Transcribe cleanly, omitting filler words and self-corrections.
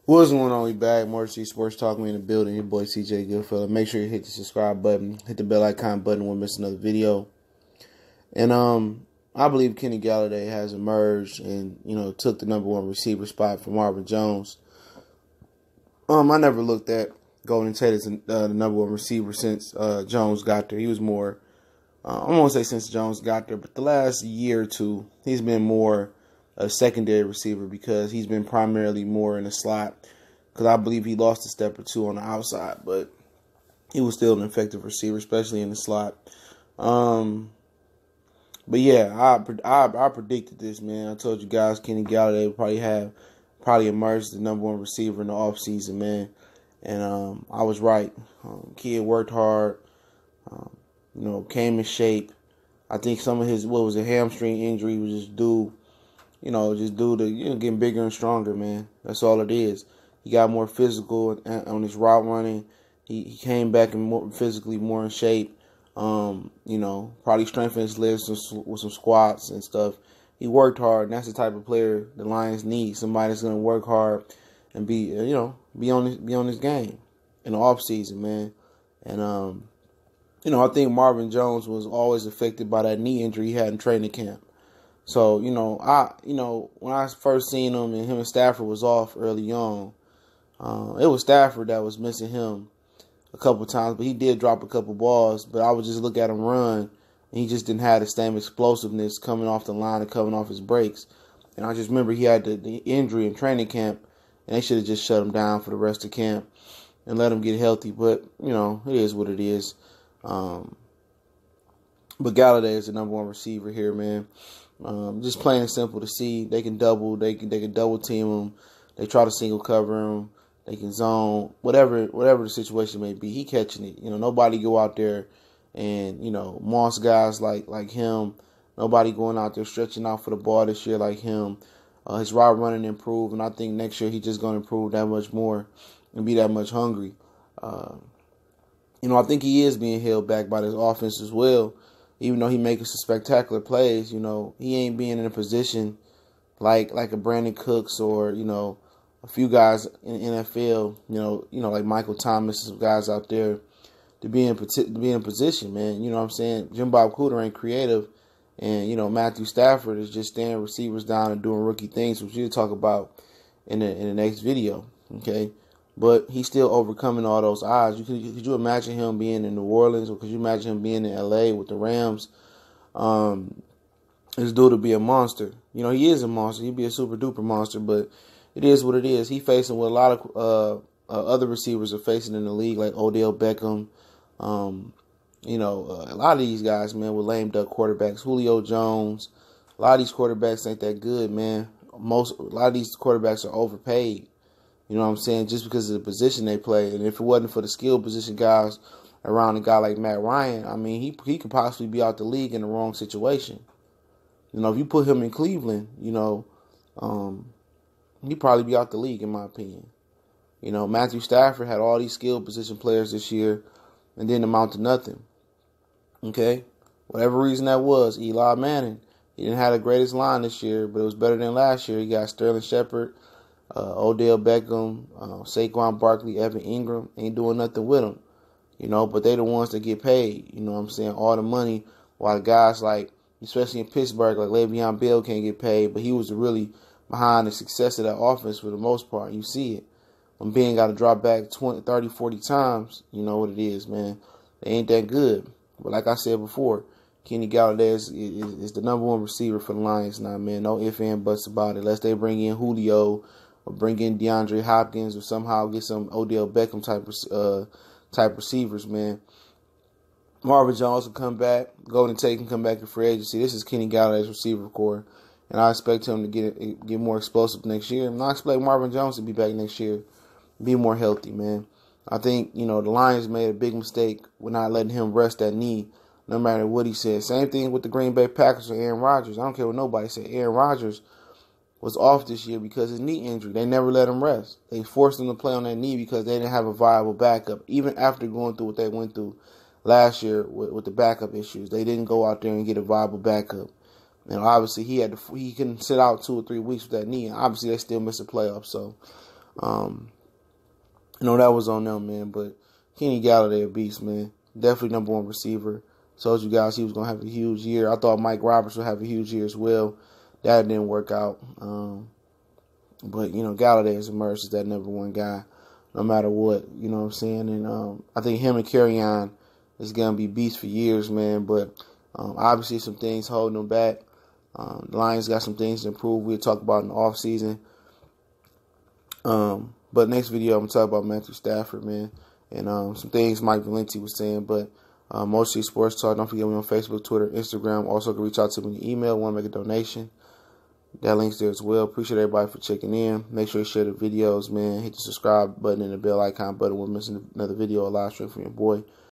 What's going on? We back. More C Sports Talk. Me in the building. Your boy CJ Goodfellow. Make sure you hit the subscribe button, hit the bell icon button when you miss another video. And I believe Kenny Galloday has emerged and took the #1 receiver spot from Marvin Jones. I never looked at Golden Tate as the #1 receiver since Jones got there. He was more. I won't say since Jones got there, but the last year or two, he's been more a secondary receiver because he's been primarily more in the slot. Because I believe he lost a step or two on the outside, but he was still an effective receiver, especially in the slot. But yeah, I predicted this, man. I told you guys Kenny Galloday would probably emerge as the #1 receiver in the offseason, man. And I was right. Kid worked hard. Came in shape. I think some of his a hamstring injury was just due to getting bigger and stronger, man. That's all it is. He got more physical on his route running. He came back and more physically more in shape. Probably strengthened his legs with some squats and stuff. He worked hard, and that's the type of player the Lions need. Somebody that's gonna work hard and be on his game in the offseason, man. And I think Marvin Jones was always affected by that knee injury he had in training camp. So, when I first seen him and Stafford was off early on, it was Stafford that was missing him a couple times, but he did drop a couple balls. But I would just look at him run, and he just didn't have the same explosiveness coming off the line and coming off his breaks. And I just remember he had the injury in training camp, and they should have just shut him down for the rest of camp and let him get healthy. But, it is what it is. But Galloday is the #1 receiver here, man. Just plain and simple to see. They can double team him. They try to single cover him. They can zone, whatever the situation may be. He catching it. Nobody go out there and moss guys like him. Nobody going out there stretching out for the ball this year like him. His route running improved, and I think next year he's just going to improve that much more and be that much hungry. I think he is being held back by this offense as well. Even though he makes some spectacular plays, he ain't being in a position like a Brandon Cooks or, a few guys in the NFL, like Michael Thomas, some guys out there to be in position, man. You know what I'm saying? Jim Bob Cooter ain't creative, and Matthew Stafford is just staring receivers down and doing rookie things, which we'll talk about in the next video. Okay. But he's still overcoming all those odds. Could you imagine him being in New Orleans, or could you imagine him being in L.A. with the Rams? This dude to be a monster. He is a monster. He'd be a super duper monster, but it is what it is. He's facing what a lot of other receivers are facing in the league, like Odell Beckham. A lot of these guys, man, with lame duck quarterbacks. Julio Jones. A lot of these quarterbacks ain't that good, man. A lot of these quarterbacks are overpaid. You know what I'm saying? Just because of the position they play. And if it wasn't for the skill position guys around a guy like Matt Ryan, I mean, he could possibly be out the league in the wrong situation. If you put him in Cleveland, he'd probably be out the league, in my opinion. Matthew Stafford had all these skill position players this year and didn't amount to nothing. Okay? Whatever reason that was, Eli Manning, he didn't have the greatest line this year, but it was better than last year. He got Sterling Shepard, Odell Beckham, Saquon Barkley, Evan Ingram, ain't doing nothing with them, but they the ones that get paid, all the money, while the guys like, especially in Pittsburgh, like Le'Veon Bell can't get paid, but he was really behind the success of that offense for the most part. You see it. When Ben got to drop back 20, 30, 40 times, you know what it is, man. They ain't that good. But like I said before, Kenny Galloday is the #1 receiver for the Lions now, man. No ifs, and buts about it. Unless they bring in Julio or bring in DeAndre Hopkins or somehow get some Odell Beckham type receivers, man. Marvin Jones will come back. Golden Tate can come back in free agency. This is Kenny Galladay's receiver core, and I expect him to get more explosive next year. And I expect Marvin Jones to be back next year, be more healthy, man. I think, the Lions made a big mistake with not letting him rest that knee, no matter what he said. Same thing with the Green Bay Packers or Aaron Rodgers. I don't care what nobody said. Aaron Rodgers was off this year because of his knee injury. They never let him rest. They forced him to play on that knee because they didn't have a viable backup. Even after going through what they went through last year with the backup issues, they didn't go out there and get a viable backup. Obviously he couldn't sit out 2 or 3 weeks with that knee, and obviously they still missed the playoffs. So You know, that was on them, man. But Kenny Galloday, a beast, man. Definitely number one receiver. Told you guys he was going to have a huge year. I thought Mike Roberts would have a huge year as well. That didn't work out. But, you know, Galloday has emerged as that number one guy no matter what. You know what I'm saying? And I think him and Kerryon is going to be beasts for years, man. But obviously some things holding them back. The Lions got some things to improve. We'll talk about in the offseason. But next video, I'm going to talk about Matthew Stafford, man. And some things Mike Valenti was saying. But mostly sports talk. Don't forget me on Facebook, Twitter, Instagram. Also, can reach out to me in email. Want to make a donation. That link's there as well. Appreciate everybody for checking in. Make sure you share the videos, man. Hit the subscribe button and the bell icon button. We're missing another video, a live stream from your boy.